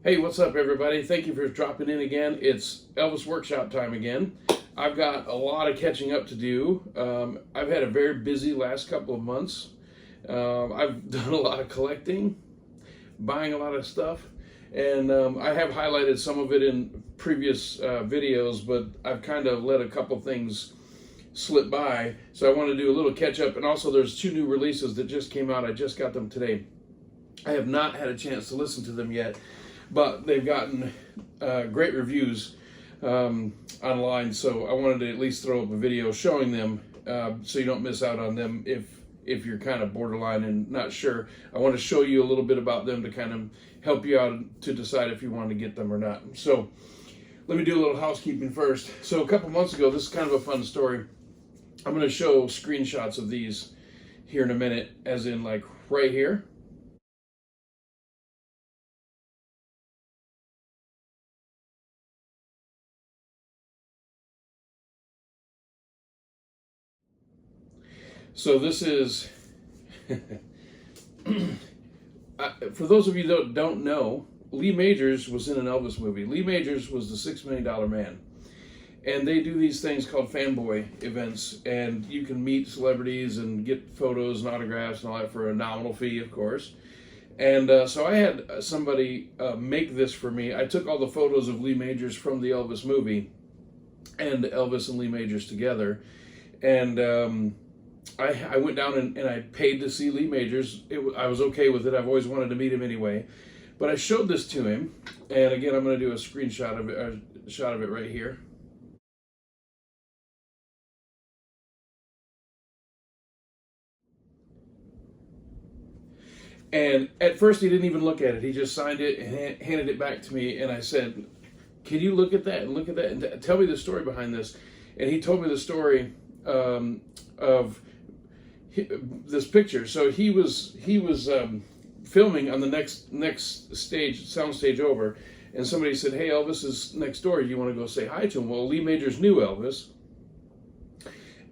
Hey, what's up, everybody? Thank you for dropping in again. It's Elvis Workshop time again. I've got a lot of catching up to do. I've had a very busy last couple of months. I've done a lot of collecting, buying a lot of stuff, and I have highlighted some of it in previous videos, but I've kind of let a couple things slip by. So I want to do a little catch up, and also there's two new releases that just came out. I just got them today. I have not had a chance to listen to them yet, but they've gotten great reviews online, so I wanted to at least throw up a video showing them so you don't miss out on them if you're kind of borderline and not sure. I want to show you a little bit about them to kind of help you out to decide if you want to get them or not. So let me do a little housekeeping first. So a couple months ago, this is kind of a fun story. I'm going to show screenshots of these here in a minute, as in like right here. So this is, for those of you that don't know, Lee Majors was in an Elvis movie. Lee Majors was the $6 Million Man. And they do these things called fanboy events, and you can meet celebrities and get photos and autographs and all that for a nominal fee, of course. And so I had somebody make this for me. I took all the photos of Lee Majors from the Elvis movie and Elvis and Lee Majors together. And I went down and I paid to see Lee Majors. I was okay with it. I've always wanted to meet him anyway. But I showed this to him, and again, I'm going to do a screenshot of it, a shot of it right here. And at first, he didn't even look at it. He just signed it and handed it back to me. And I said, "Can you look at that and look at that and tell me the story behind this?" And he told me the story of this picture. So he was filming on the next stage, sound stage over, and somebody said, "Hey, Elvis is next door. You want to go say hi to him?" Well, Lee Majors knew Elvis,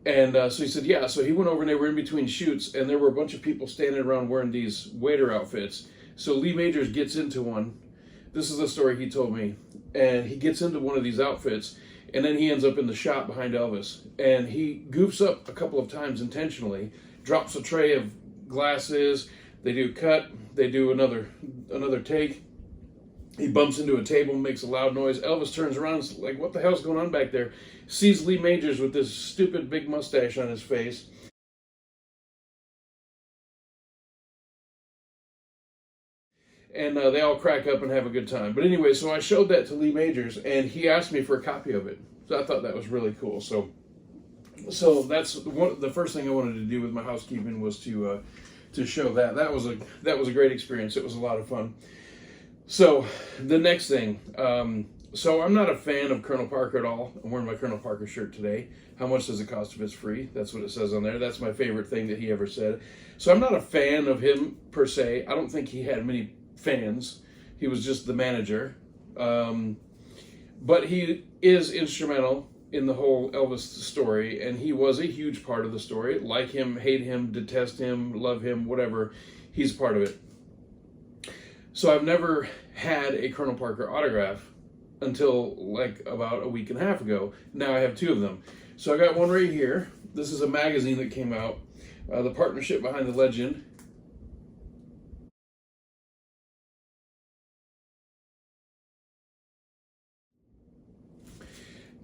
and so he said, "Yeah." So he went over, and they were in between shoots, and there were a bunch of people standing around wearing these waiter outfits. So Lee Majors gets into one. This is the story he told me, and he gets into one of these outfits. And then he ends up in the shot behind Elvis. And he goofs up a couple of times intentionally, drops a tray of glasses, they do cut, they do another take. He bumps into a table, makes a loud noise. Elvis turns around and is like, "What the hell's going on back there?" Sees Lee Majors with this stupid big mustache on his face. And they all crack up and have a good time. But anyway, so I showed that to Lee Majors, and he asked me for a copy of it. So I thought that was really cool. So that's the first thing I wanted to do with my housekeeping was to show that. That was a great experience. It was a lot of fun. So the next thing, so I'm not a fan of Colonel Parker at all. I'm wearing my Colonel Parker shirt today. How much does it cost if it's free? That's what it says on there. That's my favorite thing that he ever said. So I'm not a fan of him per se. I don't think he had many fans. He was just the manager. But he is instrumental in the whole Elvis story, and he was a huge part of the story. Like him, hate him, detest him, love him, whatever, he's part of it. So I've never had a Colonel Parker autograph until like about a week and a half ago. Now I have two of them. So I got one right here. This is a magazine that came out, The Partnership Behind the Legend.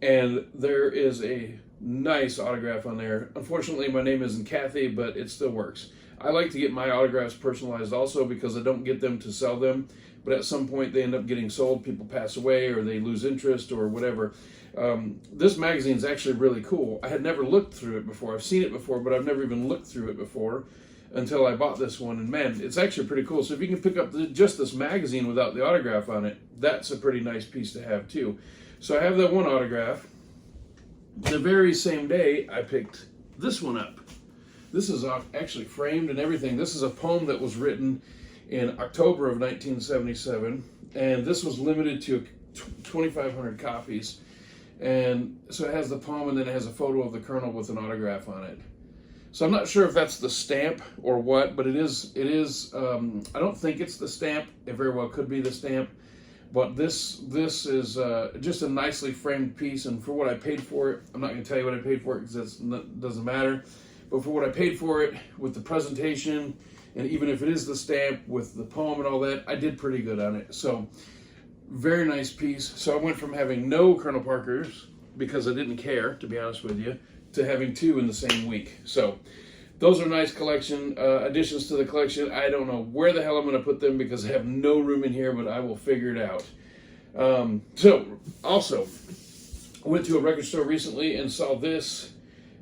And there is a nice autograph on there. Unfortunately, my name isn't Kathy, but it still works. I like to get my autographs personalized also because I don't get them to sell them, but at some point they end up getting sold. People pass away or they lose interest or whatever. This magazine is actually really cool. I had never looked through it before. I've seen it before, but I've never even looked through it before until I bought this one. And man, it's actually pretty cool. So if you can pick up just this magazine without the autograph on it, that's a pretty nice piece to have too. So I have that one autograph. The very same day, I picked this one up. This is actually framed and everything. This is a poem that was written in October of 1977, and this was limited to 2,500 copies. And so it has the poem, and then it has a photo of the Colonel with an autograph on it. So I'm not sure if that's the stamp or what, but it is. I don't think it's the stamp. It very well could be the stamp. But this is just a nicely framed piece, and for what I paid for it, I'm not going to tell you what I paid for it because that doesn't matter. But for what I paid for it, with the presentation, and even if it is the stamp with the poem and all that, I did pretty good on it. So very nice piece. So I went from having no Colonel Parkers, because I didn't care, to be honest with you, to having 2 in the same week. So those are nice collection additions to the collection. I don't know where the hell I'm going to put them because I have no room in here, but I will figure it out. So also, I went to a record store recently and saw this.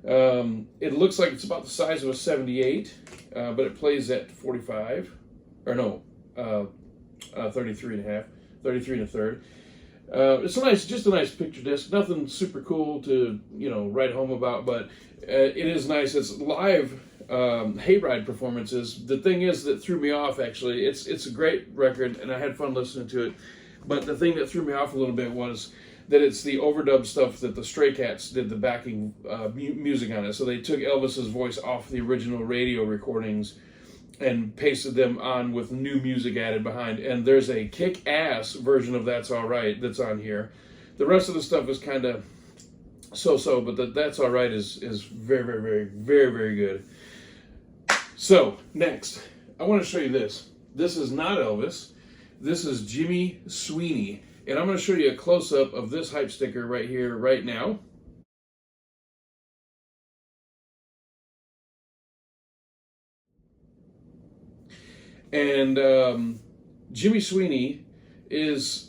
It looks like it's about the size of a 78, but it plays at 45, or no, 33 and a half, 33 and a third. It's just a nice picture disc. Nothing super cool to, write home about, but it is nice. It's live hayride performances. The thing is that threw me off, actually, it's a great record, and I had fun listening to it. But the thing that threw me off a little bit was that it's the overdub stuff that the Stray Cats did the backing music on it. So they took Elvis's voice off the original radio recordings and pasted them on with new music added behind. And there's a kick-ass version of That's All Right that's on here. The rest of the stuff is kind of so-so, but That's All Right is very, very, very, very, very good. So, next, I want to show you this. This is not Elvis. This is Jimmy Sweeney. And I'm going to show you a close-up of this hype sticker right here, right now. And Jimmy Sweeney is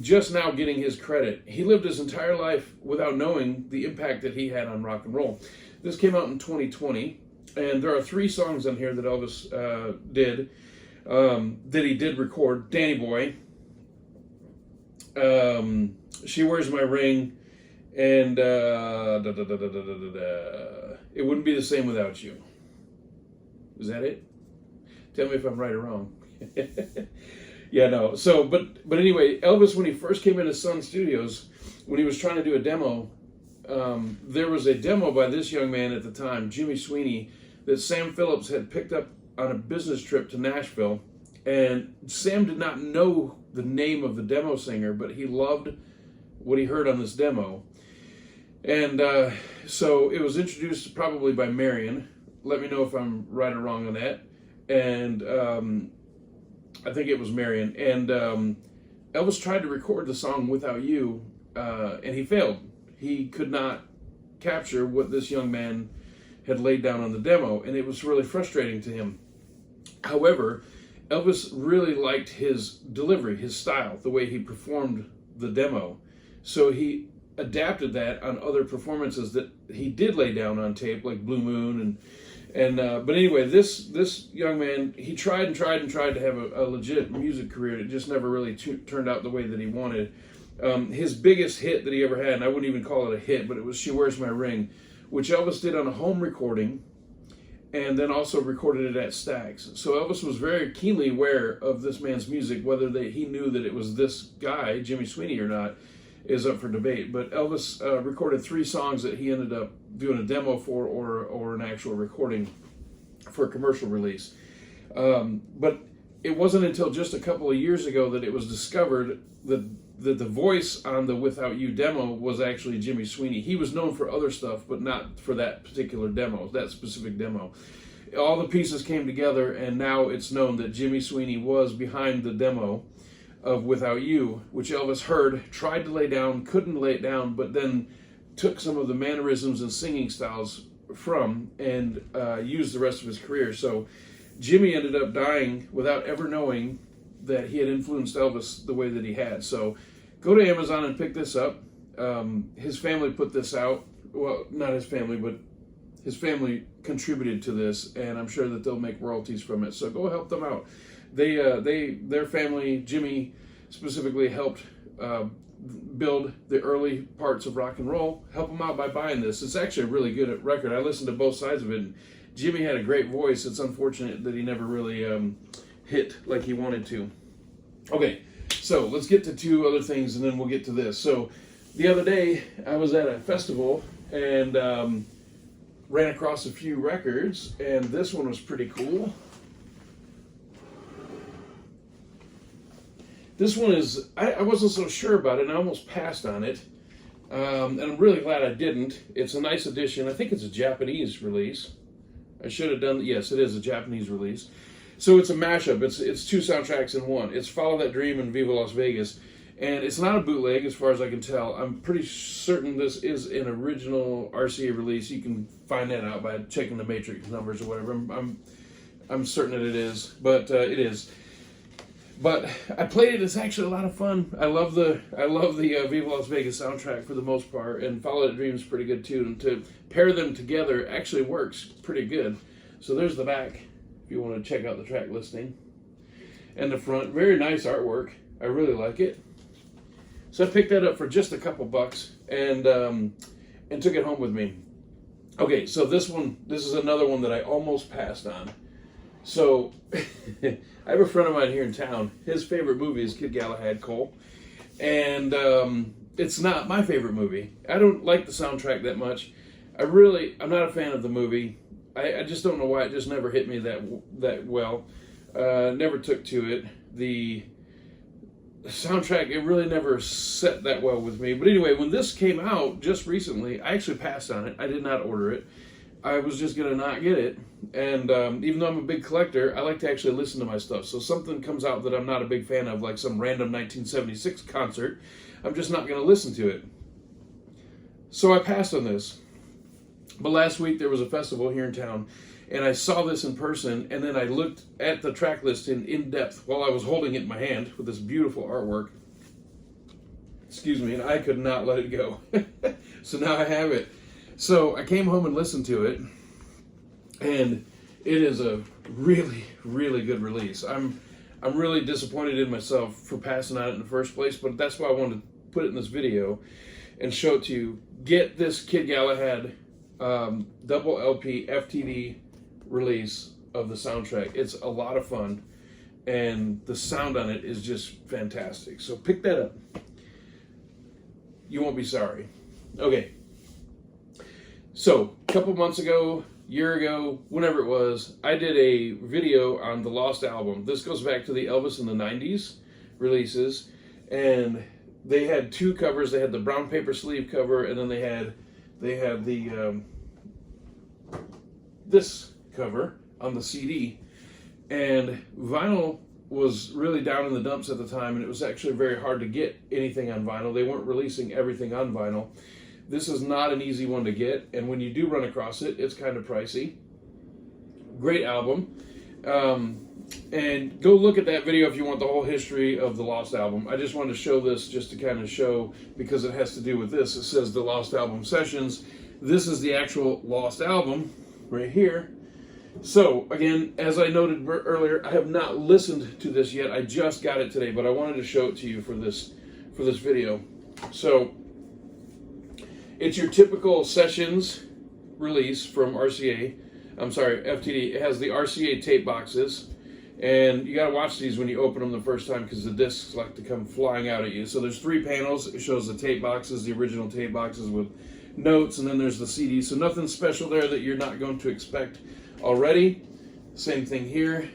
just now getting his credit. He lived his entire life without knowing the impact that he had on rock and roll. This came out in 2020, and there are 3 songs on here that Elvis did, that he did record. Danny Boy, She Wears My Ring, and It Wouldn't Be the Same Without You. Is that it? Tell me if I'm right or wrong. Yeah, no. So, but anyway, Elvis, when he first came into Sun Studios, when he was trying to do a demo, there was a demo by this young man at the time, Jimmy Sweeney, that Sam Phillips had picked up on a business trip to Nashville. And Sam did not know the name of the demo singer, but he loved what he heard on this demo. And so it was introduced probably by Marion. Let me know if I'm right or wrong on that. And I think it was Marion. And Elvis tried to record the song Without You, and he failed. He could not capture what this young man had laid down on the demo, and it was really frustrating to him. However, Elvis really liked his delivery, his style, the way he performed the demo. So he adapted that on other performances that he did lay down on tape, like Blue Moon. But anyway, this young man, he tried to have a legit music career. It just never really turned out the way that he wanted. His biggest hit that he ever had, and I wouldn't even call it a hit, but it was She Wears My Ring, which Elvis did on a home recording, and then also recorded it at Stax. So Elvis was very keenly aware of this man's music. Whether he knew that it was this guy, Jimmy Sweeney, or not, is up for debate. But Elvis recorded 3 songs that he ended up doing a demo for, or an actual recording for commercial release. But it wasn't until just a couple of years ago that it was discovered that the voice on the Without You demo was actually Jimmy Sweeney. He was known for other stuff, but not for that particular demo, that specific demo. All the pieces came together, and now it's known that Jimmy Sweeney was behind the demo of Without You, which Elvis heard, tried to lay down, couldn't lay it down, but then took some of the mannerisms and singing styles from and used the rest of his career. So Jimmy ended up dying without ever knowing that he had influenced Elvis the way that he had. So go to Amazon and pick this up. His family put this out. Well, not his family, but his family contributed to this, and I'm sure that they'll make royalties from it. So go help them out. Their family, Jimmy specifically, helped build the early parts of rock and roll. Help them out by buying this. It's actually a really good record. I listened to both sides of it. And Jimmy had a great voice. It's unfortunate that he never really hit like he wanted to. Okay, so let's get to 2 other things, and then we'll get to this. So the other day, I was at a festival and ran across a few records, and this one was pretty cool. This one is, I wasn't so sure about it, and I almost passed on it. And I'm really glad I didn't. It's a nice addition. I think it's a Japanese release. I should have done, yes, it is a Japanese release. So it's a mashup. It's two soundtracks in one. It's Follow That Dream and Viva Las Vegas. And it's not a bootleg as far as I can tell. I'm pretty certain this is an original RCA release. You can find that out by checking the matrix numbers or whatever. I'm certain that it is, but it is. But I played it. It's actually a lot of fun. I love the Viva Las Vegas soundtrack for the most part, and Follow That Dream is pretty good too. And to pair them together actually works pretty good. So there's the back if you want to check out the track listing, and the front. Very nice artwork. I really like it. So I picked that up for just a couple bucks and took it home with me. Okay, so this is another one that I almost passed on. So I have a friend of mine here in town. His favorite movie is Kid Galahad Cole, and it's not my favorite movie. I don't like the soundtrack that much. I'm not a fan of the movie. I just don't know why it just never hit me that well. Never took to it. The soundtrack, it really never set that well with me. But anyway, when this came out just recently, I actually passed on it. I did not order it. I was just going to not get it. And even though I'm a big collector, I like to actually listen to my stuff. So something comes out that I'm not a big fan of, like some random 1976 concert, I'm just not going to listen to it. So I passed on this. But last week there was a festival here in town, and I saw this in person, and then I looked at the track list in depth while I was holding it in my hand with this beautiful artwork. Excuse me, and I could not let it go. So now I have it. So I came home and listened to it, and it is a really, really good release. I'm really disappointed in myself for passing on it in the first place, but that's why I wanted to put it in this video and show it to you. Get this Kid Galahad double LP FTD release of the soundtrack. It's a lot of fun, and the sound on it is just fantastic. So pick that up. You won't be sorry. Okay. So, a couple months ago, year ago, whenever it was, I did a video on the Lost album. This goes back to the Elvis in the 90s releases, and they had two covers. They had the brown paper sleeve cover, and then they had the this cover on the CD. And vinyl was really down in the dumps at the time, and it was actually very hard to get anything on vinyl. They weren't releasing everything on vinyl. This is not an easy one to get, and when you do run across it, it's kind of pricey. Great album. And go look at that video if you want the whole history of the Lost album. I just wanted to show this just to kind of show, because it has to do with this. It says the Lost Album Sessions. This is the actual Lost album right here. So, again, as I noted earlier, I have not listened to this yet. I just got it today, but I wanted to show it to you for this video. So, it's your typical Sessions release from RCA. I'm sorry, FTD. It has the RCA tape boxes, and you got to watch these when you open them the first time because the discs like to come flying out at you. So there's 3 panels. It shows the tape boxes, the original tape boxes with notes, and then there's the CD. So nothing special there that you're not going to expect already. Same thing here.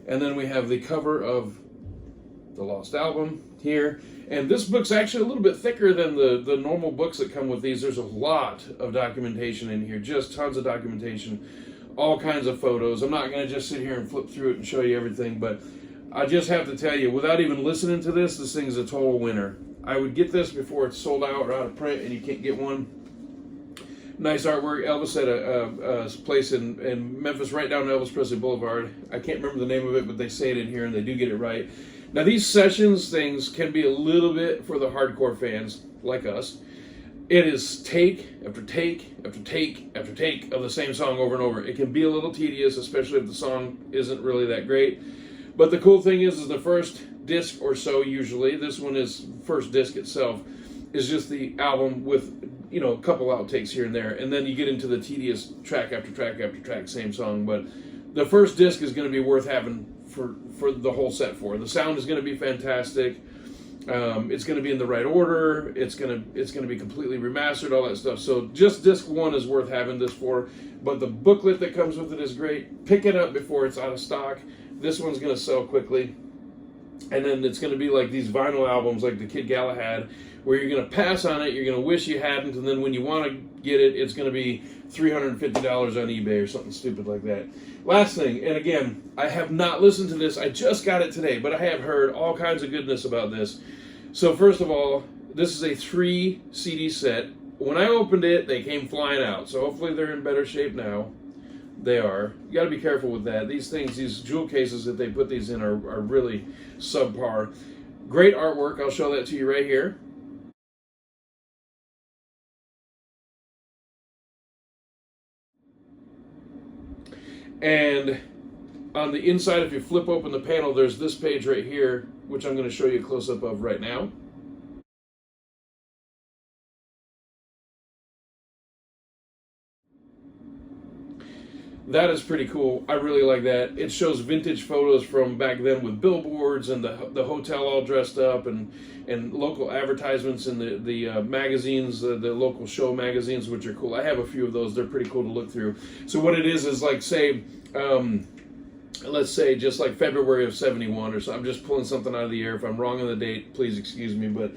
And then we have the cover of the Lost album here. And this book's actually a little bit thicker than the normal books that come with these. There's a lot of documentation in here, just tons of documentation, all kinds of photos. I'm not going to just sit here and flip through it and show you everything, but I just have to tell you, without even listening to this thing's a total winner. I would get this before it's sold out or out of print and you can't get one. Nice artwork. Elvis had a place in Memphis right down Elvis Presley Boulevard. I can't remember the name of it, but they say it in here and they do get it right. Now, these Sessions things can be a little bit for the hardcore fans like us. It is take after take after take after take of the same song over and over. It can be a little tedious, especially if the song isn't really that great. But the cool thing is the first disc or so, usually, this one is first disc itself, is just the album with, you know, a couple outtakes here and there. And then you get into the tedious track after track after track, same song. But the first disc is going to be worth having for the whole set for. The sound is going to be fantastic. It's going to be in the right order. It's going to be completely remastered, all that stuff. So just disc 1 is worth having this for. But the booklet that comes with it is great. Pick it up before it's out of stock. This one's going to sell quickly. And then it's going to be like these vinyl albums like the Kid Galahad, where you're going to pass on it, you're going to wish you hadn't, and then when you want to get it, it's going to be $350 on eBay or something stupid like that. Last thing, and again, I have not listened to this, I just got it today, but I have heard all kinds of goodness about this. So first of all, this is a 3 CD set. When I opened it, they came flying out, so hopefully they're in better shape now. They are. You got to be careful with that. These things, these jewel cases that they put these in are really subpar. Great artwork. I'll show that to you right here. And on the inside, if you flip open the panel, there's this page right here, which I'm going to show you a close-up of right now. That is pretty cool. I really like that. It shows vintage photos from back then with billboards and the hotel all dressed up, and local advertisements in the magazines, the local show magazines, which are cool. I have a few of those. They're pretty cool to look through. So what it is like, say, let's say just like February of 71 or so. I'm just pulling something out of the air. If I'm wrong on the date, please excuse me, but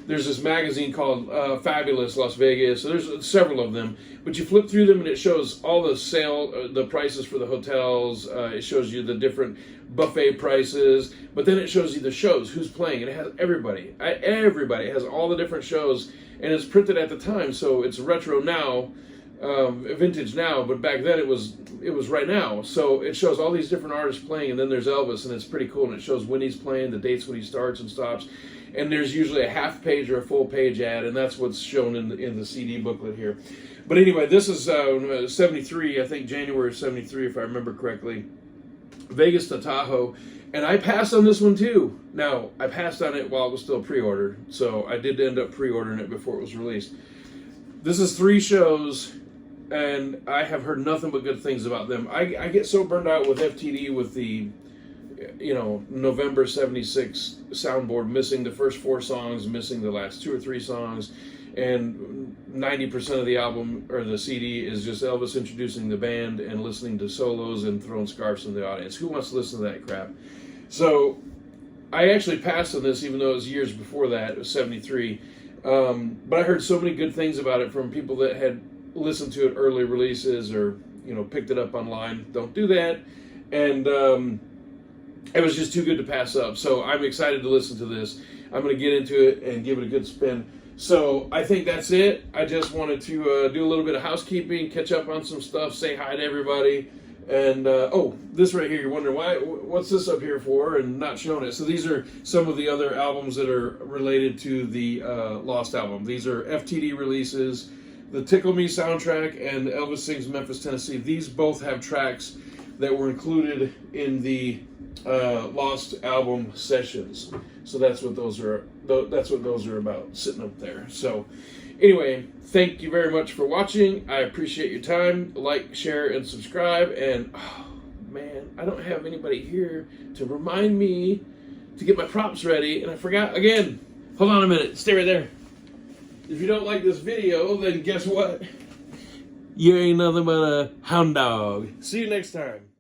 there's this magazine called Fabulous Las Vegas. So there's several of them, but you flip through them and it shows all the the prices for the hotels. It shows you the different buffet prices, but then it shows you the shows, who's playing, and it has everybody. Everybody. It has all the different shows, and it's printed at the time, so it's retro now, vintage now, but back then it was right now. So it shows all these different artists playing, and then there's Elvis, and it's pretty cool, and it shows when he's playing, the dates when he starts and stops, and there's usually a half page or a full page ad, and that's what's shown in the CD booklet here. But anyway, this is 73, I think January of 73, if I remember correctly. Vegas to Tahoe, and I passed on this one too. Now, I passed on it while it was still pre-ordered, so I did end up pre-ordering it before it was released. This is 3 shows, and I have heard nothing but good things about them. I get so burned out with FTD with the, November 76 soundboard, missing the first 4 songs, missing the last 2 or 3 songs, and 90% of the album or the CD is just Elvis introducing the band and listening to solos and throwing scarves in the audience. Who wants to listen to that crap? So I actually passed on this, even though it was years before that. It was 73. But I heard so many good things about it from people that had listened to it early releases or picked it up online. Don't do that. And it was just too good to pass up. So I'm excited to listen to this. I'm going to get into it and give it a good spin. So I think that's it. I just wanted to do a little bit of housekeeping, catch up on some stuff, say hi to everybody. And, oh, this right here, you're wondering, what's this up here for and not showing it? So these are some of the other albums that are related to the Lost album. These are FTD releases, the Tickle Me soundtrack, and Elvis Sings Memphis, Tennessee. These both have tracks that were included in the Lost album sessions. So that's what those are. That's what those are about, sitting up there. So anyway, thank you very much for watching. I appreciate your time. Like, share, and subscribe. And oh man, I don't have anybody here to remind me to get my props ready, and I forgot again. Hold on a minute. Stay right there. If you don't like this video, then guess what? You ain't nothing but a hound dog. See you next time.